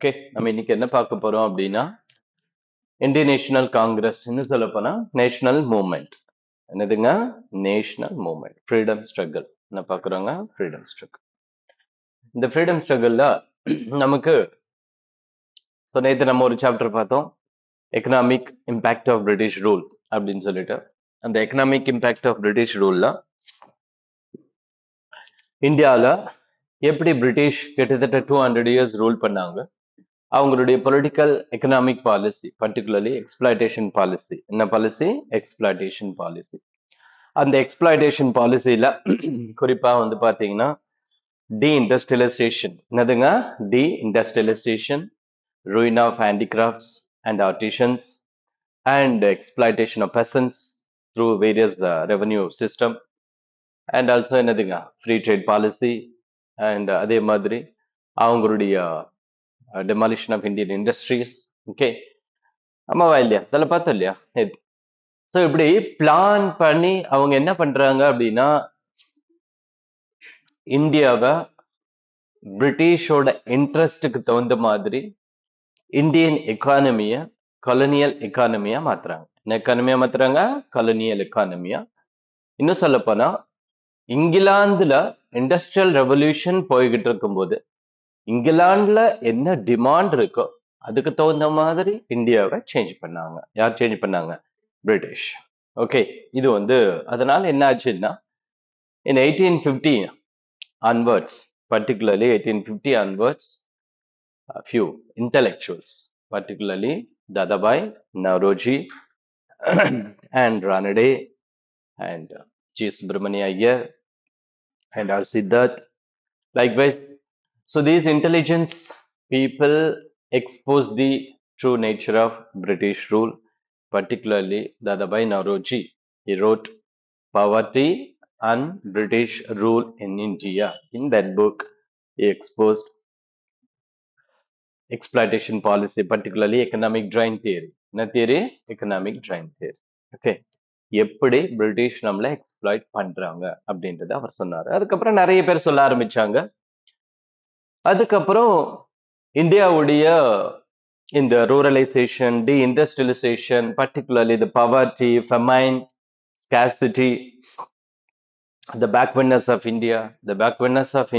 Okay, நம்ம இன்னைக்கு என்ன பார்க்க போறோம் அப்படின்னா இந்தியன் நேஷனல் காங்கிரஸ் சொல்ல போனா நேஷனல் மூவ்மெண்ட். என்னதுங்க? National movement, freedom struggle. என்ன பார்க்குறோங்க? Freedom struggle. இந்த ஃப்ரீடம் ஸ்ட்ரகிள்ல நமக்கு நேற்று நம்ம ஒரு சாப்டர் பார்த்தோம், economic impact of British rule அப்படின்னு சொல்லிட்டு. அந்த எக்கனாமிக் இம்பாக்ட் ஆஃப் பிரிட்டிஷ் ரூல்ல இந்தியாவில் எப்படி பிரிட்டிஷ் கிட்டத்தட்ட 200 இயர்ஸ் ரூல் பண்ணாங்க, அவங்களுடைய political economic policy, particularly exploitation policy. என்ன பாலிசி? Exploitation policy. அந்த எக்ஸ்பிளாய்டேஷன் பாலிசியில குறிப்பா பாத்தீங்கன்னா டி இண்டஸ்ட்ரியலைசேஷன். என்னதுங்க? Deindustrialisation, ruin of handicrafts and artisans, and exploitation of peasants through various revenue system, and also என்னதுங்க? free trade policy, and அதே மாதிரி அவங்களுடைய demolition of Indian industries. Okay, ஆமாவா இல்லையா? அதில் பார்த்தோம் இல்லையா? ஸோ இப்படி பிளான் பண்ணி அவங்க என்ன பண்றாங்க அப்படின்னா, இந்தியாவை பிரிட்டிஷோட இன்ட்ரெஸ்டுக்கு தகுந்த மாதிரி இந்தியன் எக்கானமிய கொலனியல் எக்கானமியா மாத்துறாங்க. என்ன எக்கானமியா மாத்துறாங்க? கொலனியல் எக்கானமியா. இன்னும் சொல்ல போனா இங்கிலாந்துல இண்டஸ்ட்ரியல் ரெவல்யூஷன் போய்கிட்டு இருக்கும்போது இங்கிலாந்துல என்ன டிமாண்ட் இருக்கோ அதுக்கு தகுந்த மாதிரி இந்தியாவை சேஞ்ச் பண்ணாங்க. யார் சேஞ்ச் பண்ணாங்க? பிரிட்டிஷ். ஓகே, இது அதனால என்ன ஆச்சுன்னா, in 1850 onwards, particularly 1850 onwards, a few intellectuals, particularly Dadabhai, Nauroji, and Ranade, and G. Subramania Iyer, and R. Siddharth, likewise. So these intelligence people exposed the true nature of British rule, particularly Dadabhai Nauroji. He wrote Poverty and British Rule in India. In that book, he exposed exploitation policy, particularly economic drain theory. என்ன theory? Economic drain theory. Okay, எப்படி British நம்மளை exploit பண்றாங்க அப்படின்றத அவர் சொன்னாரு. அதுக்கப்புறம் நிறைய பேர் சொல்ல ஆரம்பிச்சாங்க. அதுக்கப்புறம் இந்தியாவுடைய இந்த ruralisation, deindustrialisation, particularly the poverty, famine, scarcity, the backwardness of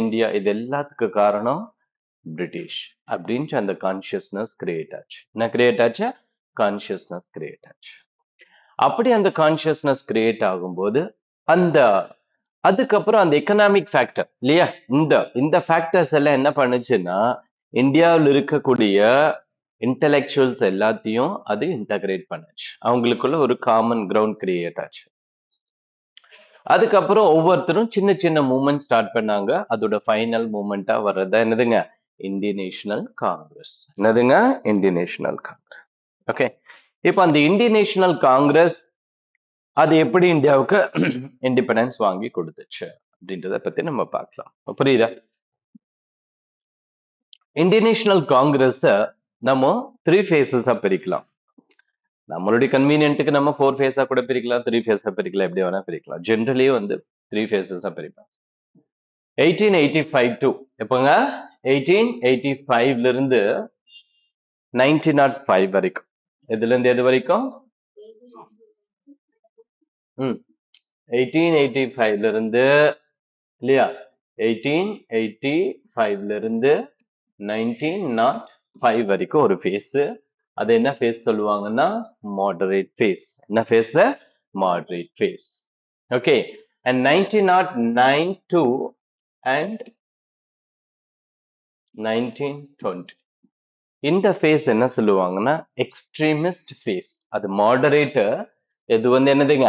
India, இது எல்லாத்துக்கு காரணம் பிரிட்டிஷ் அப்படின்ட்டு அந்த கான்சியஸ்னஸ் கிரியேட் ஆச்சு. என்ன கிரியேட் ஆச்சு? கான்சியஸ்னஸ் கிரியேட் ஆச்சு. அப்படி அந்த கான்சியஸ்னஸ் கிரியேட் ஆகும்போது அதுக்கப்புறம் அந்த எக்கனாமிக் ஃபேக்டர் இல்லையா, இந்த ஃபேக்டர்ஸ் எல்லாம் என்ன பண்ணுச்சுன்னா, இந்தியாவில் இருக்கக்கூடிய இன்டெலெக்சுவல்ஸ் எல்லாத்தையும் அது இன்டகிரேட் பண்ணுச்சு. அவங்களுக்குள்ள ஒரு காமன் கிரவுண்ட் கிரியேட் ஆச்சு. அதுக்கப்புறம் ஒவ்வொருத்தரும் சின்ன சின்ன மூவ்மெண்ட் ஸ்டார்ட் பண்ணாங்க. அதோட ஃபைனல் மூவ்மெண்டா வர்றதா என்னதுங்க? Indian National Congress. என்னதுங்க? Indian National Congress. ஓகே, இப்போ அந்த இந்தியன் நேஷனல் காங்கிரஸ் அது எப்படி இந்தியாவுக்கு இண்டிபெண்டன்ஸ் வாங்கி கொடுத்துச்சு அப்படின்றத பத்தி நம்ம பார்க்கலாம். புரியுதா? இந்தியன் நேஷனல் காங்கிரஸ் நம்ம 3 ஃபேஸஸா பிரிக்கலாம். நம்மளுடைய கன்வீனியன்ட்டுக்கு நம்ம 4 ஃபேஸா கூட பிரிக்கலாம், 3 ஃபேஸா பிரிக்கலாம், எப்படி வேணா பிரிக்கலாம். ஜென்ரலி 3 ஃபேஸஸா பிரிப்போம். 1885 டு எப்பங்க? 1885ல இருந்து 1905 வரைக்கும். எதுல இருந்து எது வரைக்கும்? 1885ல இருந்து இல்லையா, 1885ல இருந்து 1905 வரைக்கும் ஒரு ஃபேஸ். அது என்ன ஃபேஸ் சொல்லுவாங்கன்னா, மாடரேட் ஃபேஸ். என்ன phase? Moderate phase. Okay, and 1909 to and 1920 இந்த ஃபேஸ் என்ன சொல்லுவாங்கன்னா, எக்ஸ்ட்ரீமிஸ்ட் ஃபேஸ். அது மாடரேட்டர், இது என்னதுங்க?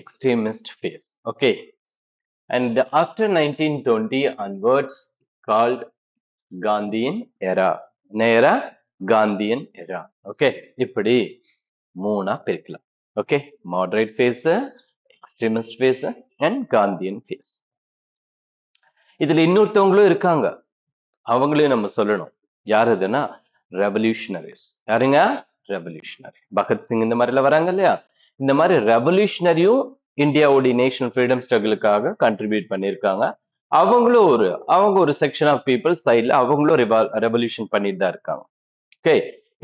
Extremist phase. Okay, and after 1920 onwards called Gandhian era. நேரா காந்தியன் எரா. ஓகே, இப்படி 3ஆ பிரிக்கலாம். ஓகே, moderate phase, extremist phase, and Gandhian phase. இதுல இன்னொருத்தவங்களும் இருக்காங்க, அவங்களையும் நம்ம சொல்லணும். யார் அதுன்னா? ரெவல்யூஷனரிஸ். யாருங்க? ரெவல்யூஷனரி. பகத்சிங் இந்த மாதிரிலாம் வராங்க இல்லையா, இந்த மாதிரி ரெவல்யூஷனரியும் இந்தியாவுடைய நேஷனல் ஃப்ரீடம் ஸ்ட்ரகிளுக்காக கண்ட்ரிபியூட் பண்ணியிருக்காங்க. அவங்க ஒரு செக்ஷன் ஆஃப் பீப்புள் சைட்ல அவங்களும் ரெவல்யூஷன் பண்ணிட்டு தான் இருக்காங்க. ஓகே,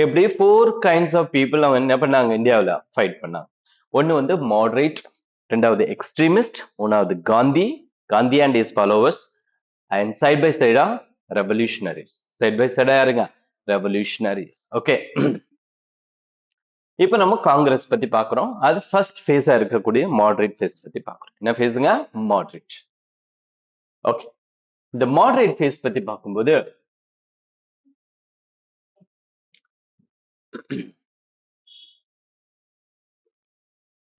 இப்படி 4 கைண்ட்ஸ் ஆஃப் பீப்புள் அவங்க என்ன பண்ணாங்க, இந்தியாவில் ஃபைட் பண்ணாங்க. ஒன்னு வந்து மாடரேட், ரெண்டாவது எக்ஸ்ட்ரீமிஸ்ட், மூணாவது Gandhi and his followers, and side by சைடா ரெவல்யூஷனரிஸ். சைட் பை சைடா யாருங்க, ரெவல்யூஷனரிஸ். ஓகே, இப்போ நம்ம காங்கிரஸ் பத்தி பாக்குறோம். அது ஃபர்ஸ்ட் ஃபேஸா இருக்கக்கூடிய மாடரேட் ஃபேஸ் பத்தி பாக்குறோம். என்ன ஃபேஸுங்க, மாடரேட். ஓகே, இந்த மாடரேட் ஃபேஸ் பத்தி பார்க்கும்போது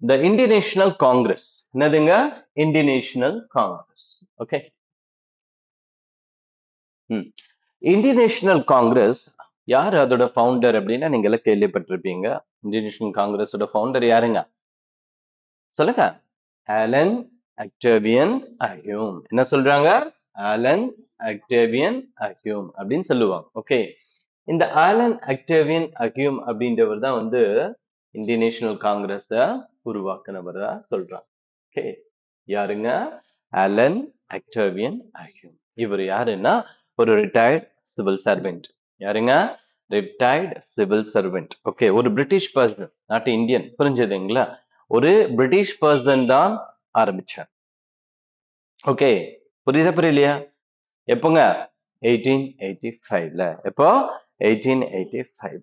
the Indian National Congress, என்னதுங்க, Indian National Congress. Okay, Indian National Congress யார் அதோட ஃபவுண்டர் அப்படின்னா நீங்க எல்லாம் கேள்விப்பட்டிருப்பீங்க. இந்தியன் நேஷனல் காங்கிரஸோட ஃபவுண்டர் யாருங்க, சொல்லுங்க. Allan Octavian Hume. என்ன சொல்றாங்க, ஆலன் அக்டேவியன் அஹ்யூம் அப்படின்னு சொல்லுவாங்க. ஓகே, இந்த ஆலன் அக்டேவியன் அஹ்யூம் அப்படின்றவர் தான் வந்து இந்தியன் நேஷனல் காங்கிரஸ உருவாக்குனவரா சொல்றாங்க. ஓகே, யாருங்க, ஆலன் அக்டேவியன் அஹ்யூம். இவர் யாருன்னா ஒரு ரிட்டையர்ட் சிவில் சர்வெண்ட். யாருங்க, ரிட்டையர்ட் சிவில் சர்வெண்ட். ஓகே, ஒரு பிரிட்டிஷ் பர்சன், நாட் இந்தியன். புரிஞ்சதுங்களா, ஒரு பிரிட்டிஷ் பர்சன் தான் ஆரம்பிச்சார். ஓகே, புரியலையா? எப்போங்க, 1885ல. எப்போ, 1885.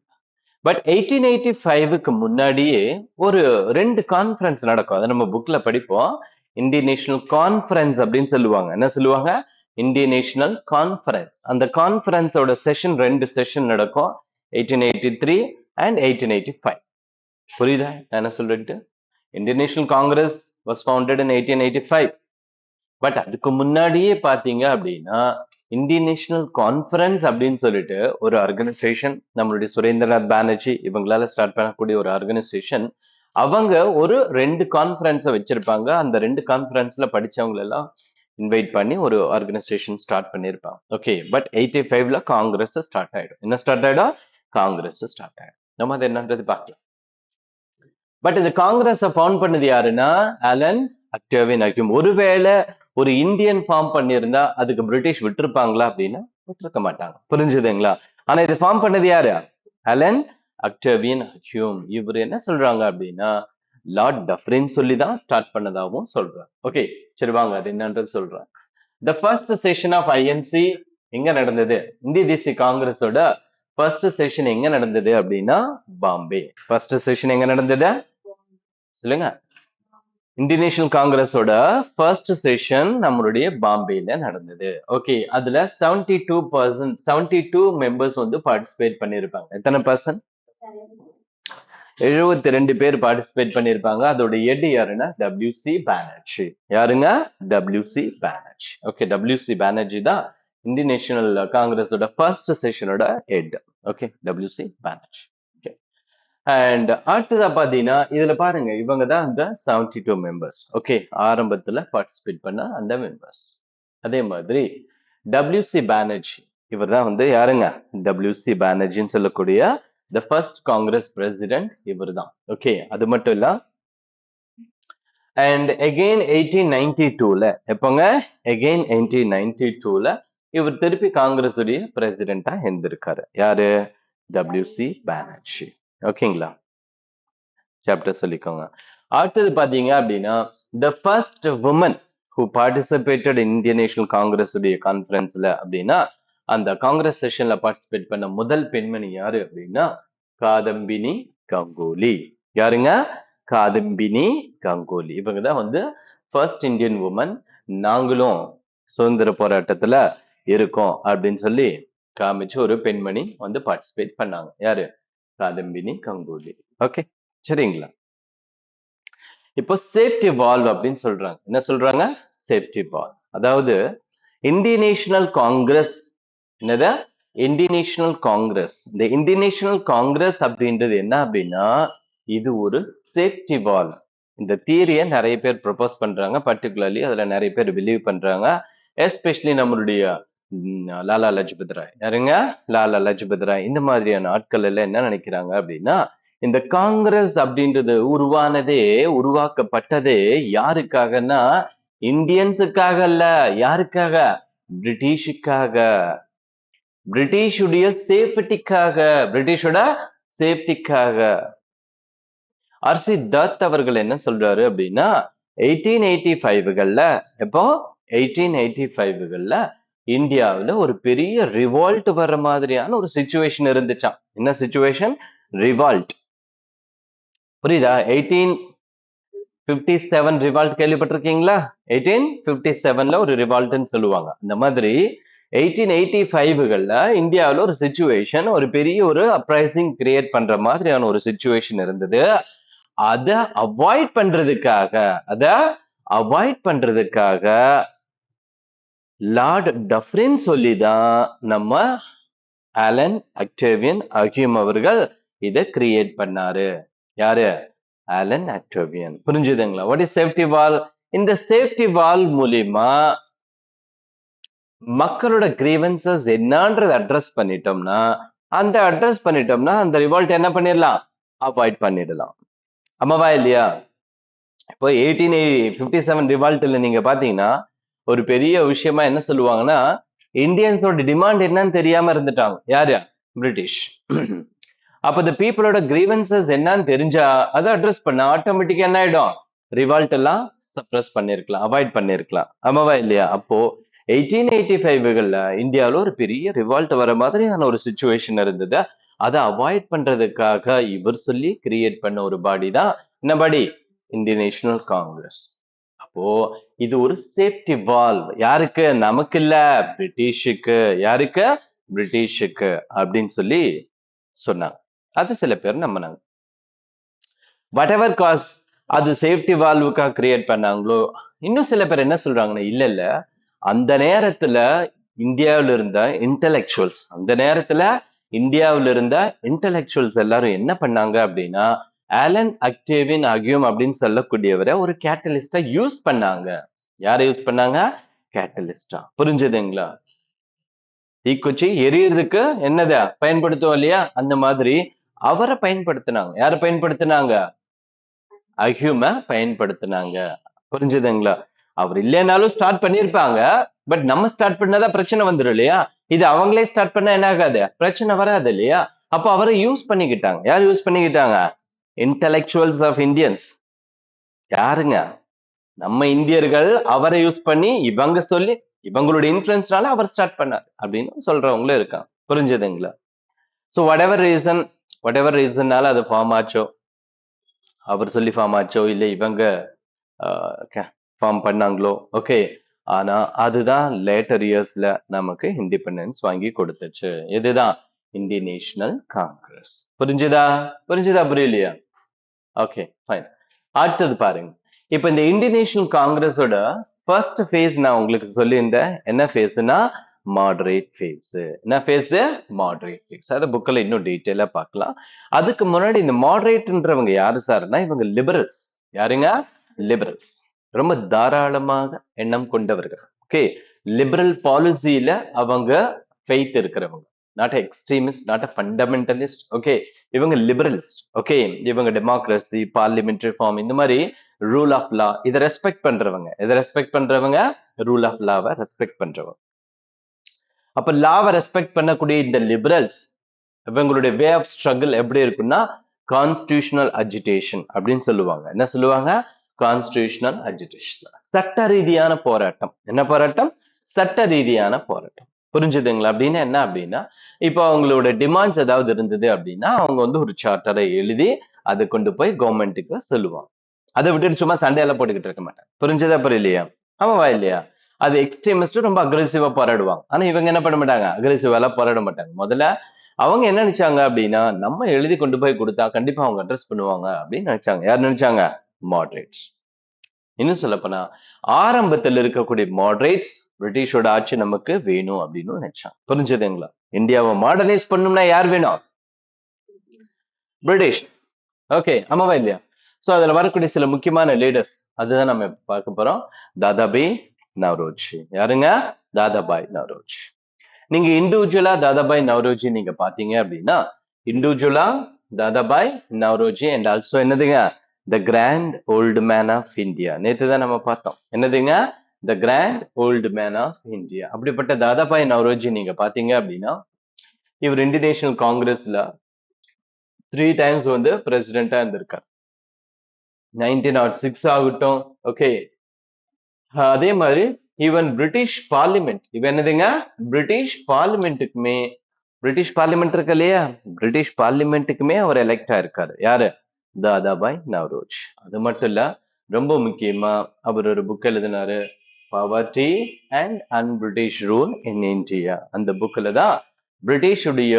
பட் 1885க்கு முன்னாடியே ஒரு 2 கான்ஃபரன்ஸ் நடக்கும். அதை நம்ம புக்ல படிப்போம். இந்தியன் நேஷனல் கான்ஃபரன்ஸ் அப்படின்னு சொல்லுவாங்க. என்ன சொல்லுவாங்க, இந்தியன் நேஷனல் கான்ஃபரன்ஸ். அந்த கான்ஃபரன்ஸோட செஷன் 2 செஷன் நடக்கும், 1883 அண்ட் 1885. புரியுதா நான் என்ன சொல்லிட்டு? Indian National Congress was founded in 1885. But அதுக்கு முன்னாடியே பாத்தீங்க அப்படின்னா இந்தியன் நேஷனல் கான்ஃபரன்ஸ் அப்படின்னு சொல்லிட்டு ஒரு ஆர்கனைசேஷன், நம்மளுடைய சுரேந்திரநாத் பானர்ஜி இவங்களால ஸ்டார்ட் பண்ணக்கூடிய ஒரு ஆர்கனைசேஷன். அவங்க ஒரு 2 கான்ஃபரன்ஸை வச்சிருப்பாங்க. அந்த 2 கான்ஃபரன்ஸ்ல படிச்சவங்க எல்லாம் இன்வைட் பண்ணி ஒரு ஆர்கனைசேஷன் ஸ்டார்ட் பண்ணியிருப்பாங்க. ஓகே, பட் 85ல காங்கிரஸ் ஸ்டார்ட் ஆயிடும். என்ன ஸ்டார்ட் ஆயிடும், காங்கிரஸ் ஸ்டார்ட் ஆயிடும். நம்ம அது என்னன்றது பார்க்கலாம். பட் இந்த காங்கிரஸ் ஃபவுண்ட் பண்ணது யாருன்னா ஆலன் அக்டேவியன் அஹ்யூம். ஒருவேளை ஒரு இந்தியன் ஃபார்ம் பண்ணியிருந்தா அதுக்கு பிரிட்டிஷ் விட்டுருப்பாங்களா அப்படின்னா விட்டுருக்க மாட்டாங்க. புரிஞ்சுதுங்களா? ஆனா இது ஃபார்ம் பண்ணது யாரு, ஆலன் அக்டேவியன் அஹ்யூம். இவர் என்ன சொல்றாங்க அப்படின்னா லார்ட் டஃப்ரின் சொல்லிதான் ஸ்டார்ட் பண்ணதாகவும் சொல்றாங்க. ஓகே, சரி வாங்க அது என்னன்றது சொல்றேன். The first session of INC எங்க நடந்தது, இந்திய தேசிய காங்கிரஸோட ஃபர்ஸ்ட் செஷன் எங்க நடந்தது அப்படின்னா பாம்பே. ஃபர்ஸ்ட் செஷன் எங்க நடந்தது சொல்லுங்க, இந்தியன் நேஷனல் காங்கிரஸோட ஃபர்ஸ்ட் செஷன் நம்மளுடைய பாம்பேல நடந்தது. ஓகே, அதுல 72 மெம்பர்ஸ் வந்து பார்ட்டிசிபேட் பண்ணிருப்பாங்க. எத்தனை பர்சன்ட், 72 பேர் பார்ட்டிசிபேட் பண்ணிருப்பாங்க. அதோட ஹெட் யாருன்னா WC பானர்ஜி. யாருங்க, WC Banerjee. Okay, WC Banerjee தான் இந்தியன் நேஷனல் காங்கிரஸோட ஃபர்ஸ்ட் செஷனோட head. Okay, WC Banerjee. And அடுத்ததா பாத்தீங்கன்னா இதுல பாருங்க இவங்க தான் அந்த 72 மெம்பர்ஸ். ஓகே, ஆரம்பத்துல பார்ட்டிசிபேட் பண்ண அந்த மெம்பர்ஸ். அதே மாதிரி WC பானர்ஜி, இவர் தான் வந்து யாருங்க, WC பானர்ஜின்னு சொல்லக்கூடிய த ஃபர்ஸ்ட் காங்கிரஸ் பிரசிடென்ட் இவர் தான். ஓகே, அது மட்டும் இல்ல அண்ட் அகெயின் 1892ல எப்போங்க, அகெயின் 1892ல இவர் திருப்பி காங்கிரஸ் உடைய பிரசிடென்டா இருந்திருக்காரு. யாரு, WC பானர்ஜி. ஓகேங்களா, சாப்டர் சொல்லிக்கோங்க. அடுத்தது பாத்தீங்க அப்படின்னா the first woman who participated Indian National Congress உடைய கான்ஃபரன்ஸ்ல அப்படின்னா அந்த காங்கிரஸ் செஷன்ல பார்ட்டிசிபேட் பண்ண முதல் பெண்மணி யாரு அப்படின்னா காதம்பினி கங்குலி. யாருங்க, காதம்பினி கங்குலி. இவங்க தான் வந்து ஃபர்ஸ்ட் இந்தியன் உமன். நாங்களும் சுதந்திர போராட்டத்துல இருக்கோம் அப்படின்னு சொல்லி காமிச்சு ஒரு பெண்மணி வந்து பார்ட்டிசிபேட் பண்ணாங்க. யாரு, காதம்பினி கங்குலி. ஓகே, சரிங்களா. இப்போ சேஃப்டி வால்வ் அப்படின்னு சொல்றாங்க. என்ன சொல்றாங்க, சேஃப்டி வால்வ். அதாவது இந்தியன் நேஷனல் காங்கிரஸ், என்னது, இந்தியன் நேஷனல் காங்கிரஸ். இந்த இந்தியன் நேஷனல் காங்கிரஸ் அப்படின்றது என்ன அப்படின்னா இது ஒரு சேஃப்டி வால்வ். இந்த தியரியை நிறைய பேர் ப்ரொபோஸ் பண்றாங்க. பர்டிகுலர்லி அதுல நிறைய பேர் பிலீவ் பண்றாங்க. எஸ்பெஷலி நம்மளுடைய லாலா லஜ்பத் ராய். யாருங்க, லாலா லஜ்பத் ராய். இந்த மாதிரியான ஆட்கள் எல்லாம் என்ன நினைக்கிறாங்க அப்படின்னா இந்த காங்கிரஸ் அப்படின்றது உருவாக்கப்பட்டதே யாருக்காகன்னா இந்தியன்ஸுக்காக அல்ல, யாருக்காக? பிரிட்டிஷுக்காக. பிரிட்டிஷுடைய சேஃப்டிக்காக, பிரிட்டிஷோட சேஃப்டிக்காக. ஆர்சி தத் அவர்கள் என்ன சொல்றாரு அப்படின்னா 1885கள்ல, எப்போ 1885கள்ல இந்தியாவுல ஒரு பெரிய ரிவால்ட் வர்ற மாதிரியான ஒரு சிச்சுவேஷன் இருந்துச்சாம். என்ன சிச்சுவேஷன்? ரிவால்ட். புரியுதா? 1857 ரிவால்ட் கேள்விப்பட்டிருக்கீங்களா? 1857ல ஒரு ரிவால்ட்னு சொல்லுவாங்க. இந்த மாதிரி 1885கள்ல இந்தியாவுல ஒரு சிச்சுவேஷன், ஒரு பெரிய ஒரு அப்ரைசிங் கிரியேட் பண்ற மாதிரியான ஒரு சிச்சுவேஷன் இருந்தது. அத அவாய்ட் பண்றதுக்காக லார்ட் டஃப்ரின் சொல்லிதான் நம்ம ஆலன் அக்டேவியன் ஹியூம் அவர்கள் இதை கிரியேட் பண்ணாரு. யாரு? Allan Octavian. புரிஞ்சுதுங்களா? What is safety valve? இந்த சேஃப்டி வால் மூலியமா மக்களோட கிரீவன்சஸ் என்னன்றத அட்ரஸ் பண்ணிட்டோம்னா அந்த ரிவால்ட் என்ன பண்ணிடலாம்? அவாய்ட் பண்ணிடலாம். ஆமாவா இல்லையா? இப்போ 1857 ரிவால்ட்ல நீங்க பாத்தீங்கன்னா ஒரு பெரிய விஷயமா என்ன சொல்லுவாங்கன்னா, இந்தியன்ஸோட டிமாண்ட் என்னன்னு தெரியாம இருந்துட்டாங்க. யாரு? பிரிட்டிஷ். அப்ப இந்த பீப்புளோட கிரீவன்சஸ் என்னன்னு தெரிஞ்சா அதை அட்ரஸ் பண்ண ஆட்டோமேட்டிக்கா என்ன ஆயிடும்? ரிவால்ட் எல்லாம் சப்ரஸ் பண்ணிருக்கலாம், அவாய்ட் பண்ணிருக்கலாம். ஆமாவா இல்லையா? அப்போ 1885கள்ல இந்தியாவில ஒரு பெரிய ரிவால்ட் வர மாதிரியான ஒரு சிச்சுவேஷன் இருந்தது. அதை அவாய்ட் பண்றதுக்காக இவர் சொல்லி கிரியேட் பண்ண ஒரு பாடி தான் என்ன பாடி? Indian National Congress. அப்போ இது ஒரு சேஃப்டி வால்வ். யாருக்கு? நமக்கு இல்ல, பிரிட்டிஷுக்கு. யாருக்கு? பிரிட்டிஷுக்கு அப்படின்னு சொல்லி சொன்னாங்க. அது சில பேர் நம்பினாங்க. வாட் எவர் காஸ் அது சேஃப்டி வால்வுக்காக கிரியேட் பண்ணாங்களோ. இன்னும் சில பேர் என்ன சொல்றாங்கன்னா, இல்ல இல்ல, அந்த நேரத்துல இந்தியாவில் இருந்த இன்டெலெக்சுவல்ஸ் எல்லாரும் என்ன பண்ணாங்க அப்படின்னா, ஆலன் அக்டேவியன் ஹியூம் அப்படின்னு சொல்லக்கூடியவரை ஒரு கேட்டலிஸ்டா யூஸ் பண்ணாங்க. யாரை யூஸ் பண்ணாங்க? கேட்டலிஸ்டா. புரிஞ்சுதுங்களா? தீக்குச்சி எரியறதுக்கு என்னத பயன்படுத்துவோம் இல்லையா? அந்த மாதிரி அவரை பயன்படுத்தினாங்க. யாரை பயன்படுத்தினாங்க? ஹியூம பயன்படுத்தினாங்க. புரிஞ்சுதுங்களா? அவர் இல்லைனாலும் ஸ்டார்ட் பண்ணிருப்பாங்க. பட் நம்ம ஸ்டார்ட் பண்ணாதான் பிரச்சனை வந்துடும் இல்லையா? இது அவங்களே ஸ்டார்ட் பண்ணா என்ன ஆகாது? பிரச்சனை வராது இல்லையா? அப்போ அவரை யூஸ் பண்ணிக்கிட்டாங்க. யார் யூஸ் பண்ணிக்கிட்டாங்க? Intellectuals of Indians. யாருங்க? நம்ம இந்தியர்கள் அவரை யூஸ் பண்ணி இவங்க சொல்லி இவங்களுடைய இன்ஃபுளுன்ஸ்னால அவர் ஸ்டார்ட் பண்ணார் அப்படின்னு சொல்றவங்களும் இருக்காங்க. புரிஞ்சுதுங்களா? ஸோ வாட் எவர் ரீசன்னால அது ஃபார்ம் ஆச்சோ, அவர் சொல்லி ஃபார்ம் ஆச்சோ, இல்லை இவங்க ஃபார்ம் பண்ணாங்களோ, ஓகே. ஆனா அதுதான் லேட்டர் இயர்ஸ்ல நமக்கு இண்டிபெண்டன்ஸ் வாங்கி கொடுத்துச்சு. இதுதான் இந்தியன் நேஷனல் காங்கிரஸ். புரிஞ்சுதா? புரியலையா? Okay, fine. அடுத்தது பாருங்க. இப்ப இந்த இந்தியன் நேஷனல் காங்கிரஸோட ஃபர்ஸ்ட் ஃபேஸ் நான் உங்களுக்கு சொல்லியிருந்தேன். என்ன ஃபேஸ்னா மாடரேட் ஃபேஸ். என்ன ஃபேஸ்? Moderate phase. அதை புக்கில் இன்னும் டீட்டெயிலா பார்க்கலாம். அதுக்கு முன்னாடி இந்த மாடரேட்ன்றவங்க யாரு சார்னா, இவங்க லிபரல்ஸ். யாருங்க? லிபரல்ஸ். ரொம்ப தாராளமாக எண்ணம் கொண்டவர்கள். ஓகே, லிபரல் பாலிசியில அவங்க ஃபெய்த் இருக்கிறவங்க. Not extremist, not a fundamentalist. Okay, இவங்க லிபரலிஸ்ட். ஓகே, இவங்க டெமோக்ரஸி, பார்லிமெண்டரி ஃபார்ம், இந்த மாதிரி ரூல் ஆஃப் லா இதை ரெஸ்பெக்ட் பண்றவங்க. இதை ரெஸ்பெக்ட் பண்றவங்க ரூல் ஆஃப் லாவை ரெஸ்பெக்ட் பண்றவங்க. அப்ப லாவை ரெஸ்பெக்ட் பண்ணக்கூடிய இந்த லிபரல்ஸ் இவங்களுடைய வே ஆஃப் ஸ்ட்ரகிள் எப்படி இருக்குன்னா கான்ஸ்டிடியூஷனல் அஜிடேஷன் அப்படின்னு சொல்லுவாங்க. என்ன சொல்லுவாங்க? Constitutional agitation. சட்ட ரீதியான போராட்டம். என்ன போராட்டம்? சட்ட ரீதியான போராட்டம். புரிஞ்சுதுங்களா? அப்படின்னா என்ன அப்படின்னா, இப்போ அவங்களோட டிமாண்ட்ஸ் ஏதாவது இருந்தது அப்படின்னா அவங்க வந்து ஒரு சார்ட்டரை எழுதி அதை கொண்டு போய் கவர்மெண்ட்டுக்கு சொல்லுவாங்க. அதை விட்டுட்டு சும்மா சண்டையெல்லாம் போட்டுக்கிட்டு இருக்க மாட்டாங்க. புரிஞ்சதா புரியலையா? ஆமாவா இல்லையா? அது எக்ஸ்ட்ரீமிஸ்ட் ரொம்ப அக்ரெசிவா போராடுவாங்க. ஆனா இவங்க என்ன பண்ண மாட்டாங்க? அக்ரெசிவா எல்லாம் போராட மாட்டாங்க. முதல்ல அவங்க என்ன நினைச்சாங்க அப்படின்னா, நம்ம எழுதி கொண்டு போய் கொடுத்தா கண்டிப்பா அவங்க அட்ரஸ் பண்ணுவாங்க அப்படின்னு நினைச்சாங்க. யார் நினைச்சாங்க? மாடரேட்ஸ். இன்னும் சொல்லப்போனா ஆரம்பத்தில் இருக்கக்கூடிய மாடரேட்ஸ் பிரிட்டிஷோட ஆட்சி நமக்கு வேணும் அப்படின்னு நினைச்சாங்க. புரிஞ்சதுங்களா? இந்தியாவை மாடர்னைஸ் பண்ணணும்னா யார் வேணும்? பிரிட்டிஷ். ஓகே, ஆமாவா இல்லையா? சோ அதுல வரக்கூடிய சில முக்கியமான லீடர்ஸ் அதுதான் நம்ம பார்க்க போறோம். தாதாபாய் நவ்ரோஜி. யாருங்க? தாதாபாய் நவ்ரோஜி. நீங்க இண்டிவிஜுவலா தாதாபாய் நவ்ரோஜி நீங்க பாத்தீங்க அப்படின்னா, இண்டிவிஜுவலா தாதாபாய் நவ்ரோஜி அண்ட் ஆல்சோ என்னதுங்க, the grand old man of India. நேற்று தான் நம்ம பார்த்தோம். என்னதுங்க? The grand old man of India. அப்படிப்பட்ட தாதாபாய் நவ்ரோஜி நீங்க பாத்தீங்க அப்படின்னா, இவர் இந்தியன் நேஷனல் காங்கிரஸ்ல 3 டைம்ஸ் வந்து பிரசிடென்டா இருந்திருக்கார். 1906 ஆகட்டும், ஓகே. அதே மாதிரி ஈவன் பிரிட்டிஷ் பார்லிமெண்ட், இவ என்னதுங்க? பிரிட்டிஷ் பார்லிமெண்ட் இருக்கு இல்லையா, பிரிட்டிஷ் பார்லிமெண்ட்டுக்குமே அவர் எலெக்ட் ஆயிருக்காரு. யாரு? தாதாபாய் நவ்ரோஜ். அது மட்டும் இல்ல, ரொம்ப முக்கியமா அவர் ஒரு புக் எழுதினாரு, poverty and unBritish rule in India. அந்த புக்ல தான் பிரிட்டிஷுடைய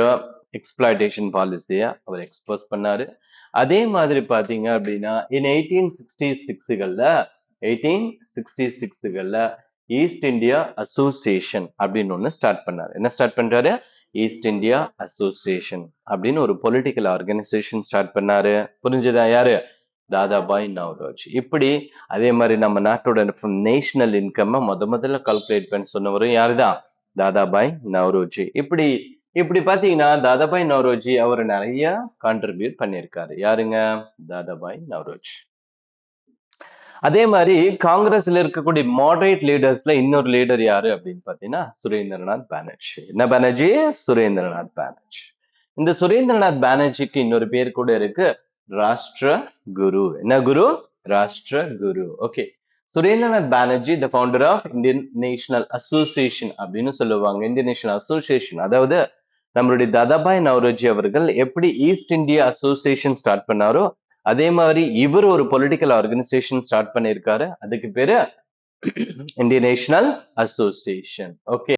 எக்ஸ்பிளாய்டேஷன் பாலிசிய அவர் எக்ஸ்போஸ் பண்ணாரு. அதே மாதிரி பாத்தீங்க அப்படின்னா இன் 1866களில் ஈஸ்ட் இந்தியா அசோசியேஷன் அப்படின்னு ஒண்ணு ஸ்டார்ட் பண்ணாரு. என்ன ஸ்டார்ட் பண்றாரு? ஈஸ்ட் இந்தியா அசோசியேஷன் அப்படின்னு ஒரு பொலிட்டிக்கல் ஆர்கனைசேஷன் ஸ்டார்ட் பண்ணாரு. புரிஞ்சுதா? யாரு? தாதாபாய் நவ்ரோஜ். இப்படி அதே மாதிரி நம்ம நாட்டோட நேஷனல் இன்கம் முதல்ல கால்குலேட் பண்ணி சொன்னவரும் யாருதான்? தாதாபாய் நவ்ரோஜி. இப்படி பாத்தீங்கன்னா தாதாபாய் நவ்ரோஜி அவர் நிறைய கான்ட்ரிபியூட் பண்ணியிருக்காரு. யாருங்க? தாதாபாய் நவ்ரோஜ். அதே மாதிரி காங்கிரஸ்ல இருக்கக்கூடிய மாடரேட் லீடர்ஸ்ல இன்னொரு லீடர் யாரு அப்படின்னு பாத்தீங்கன்னா சுரேந்திரநாத் பானர்ஜி. என்ன பானர்ஜி? சுரேந்திரநாத் பானர்ஜி. இந்த சுரேந்திரநாத் பானர்ஜிக்கு இன்னொரு பேர் கூட இருக்கு, ராஷ்டிர குரு. என்ன Guru? Rashtra Guru. Okay. Surendranath Banerjee the founder of Indian National Association அப்படின்னு சொல்லுவாங்க. இந்தியன் நேஷனல் அசோசியேஷன், அதாவது நம்மளுடைய தாதாபாய் நவ்ரோஜி அவர்கள் எப்படி ஈஸ்ட் இந்தியா அசோசியேஷன் ஸ்டார்ட் பண்ணாரோ அதே மாதிரி இவர் ஒரு பொலிட்டிக்கல் ஆர்கனைசேஷன் ஸ்டார்ட் பண்ணியிருக்காரு. அதுக்கு பேரு Indian National Association. Okay.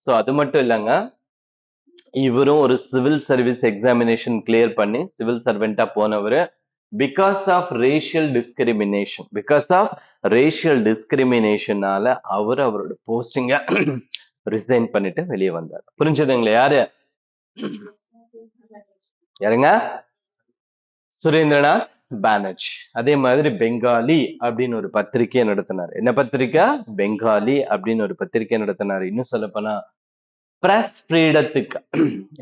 So அது மட்டும் இல்லைங்க, இவரும் ஒரு சிவில் சர்வீஸ் எக்ஸாமினேஷன் கிளியர் பண்ணி சிவில் சர்வெண்டா போனவர். பிகாஸ் ஆஃப் ரேஷியல் டிஸ்கிரிமினேஷனால அவரோட போஸ்டிங்க ரிசைன் பண்ணிட்டு வெளியே வந்தார். புரிஞ்சதுங்களா? யாரு? யாருங்க? சுரேந்திரநாத் பானர்ஜி. அதே மாதிரி பெங்காலி அப்படின்னு ஒரு பத்திரிகையை நடத்தினார். என்ன பத்திரிக்கை? பெங்காலி அப்படின்னு ஒரு பத்திரிகை நடத்தினார். இன்னும் சொல்ல போனா பிரஸ் ஃப்ரீடத்துக்கு.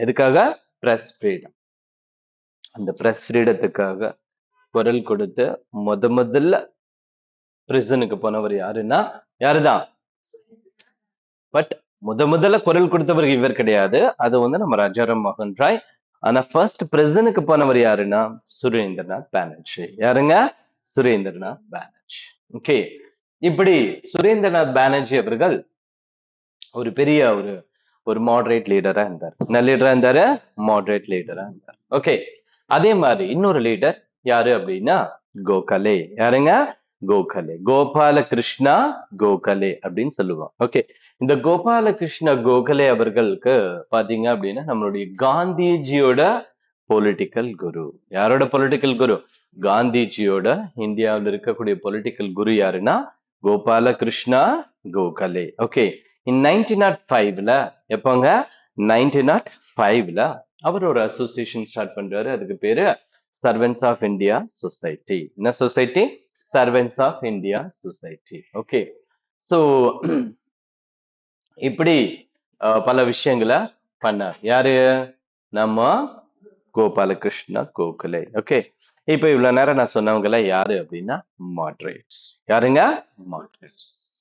எதுக்காக? Press freedom. அந்த பிரஸ் ஃப்ரீடத்துக்காக குரல் கொடுத்து முதல்ல பிரிசனுக்கு போனவர் யாருன்னா யாருதான்? பட் முதல்ல குரல் கொடுத்தவர் இவர் கிடையாது. அது வந்து நம்ம ராஜாராம் மோகன் ராய். ஆனா ஃபர்ஸ்ட் பிரசிடனுக்கு போனவர் யாருன்னா சுரேந்திரநாத் பானர்ஜி. யாருங்க? சுரேந்திரநாத் பானர்ஜி. ஓகே. இப்படி சுரேந்திரநாத் பானர்ஜி அவர்கள் ஒரு பெரிய ஒரு மாடரேட் லீடரா இருந்தார். என்ன லீடரா இருந்தாரு? மாடரேட் லீடரா இருந்தார். ஓகே. அதே மாதிரி இன்னொரு லீடர் யாரு அப்படின்னா கோகலே. யாருங்க? கோகலே. கோபால கிருஷ்ணா கோகலே அப்படின்னு சொல்லுவாங்க. ஓகே. இந்த கோபால கிருஷ்ண கோகலே அவர்களுக்கு பாத்தீங்க அப்படின்னா நம்மளுடைய காந்திஜியோட பொலிட்டிக்கல் குரு. யாரோட பொலிட்டிக்கல் குரு? காந்திஜியோட இந்தியாவில் இருக்கக்கூடிய பொலிட்டிக்கல் குரு யாருன்னா கோபால கிருஷ்ணா கோகலே. ஓகே. இன் 1905ல எப்போங்க? 1905ல அவர் ஒரு அசோசியேஷன் ஸ்டார்ட் பண்றாரு. அதுக்கு பேரு சர்வெண்ட்ஸ் ஆஃப் இந்தியா சொசைட்டி. என்ன society? Servants of India society. Okay. So இப்படி பல விஷயங்களை பண்ணார். யாரு? நம்ம கோபாலகிருஷ்ண கோகலே. ஓகே. இப்ப இவ்வளவு நேரம் நான் சொன்னவங்க யாரு அப்படின்னா மாடரேட்ஸ். யாருங்க? மாடரேட்ஸ்.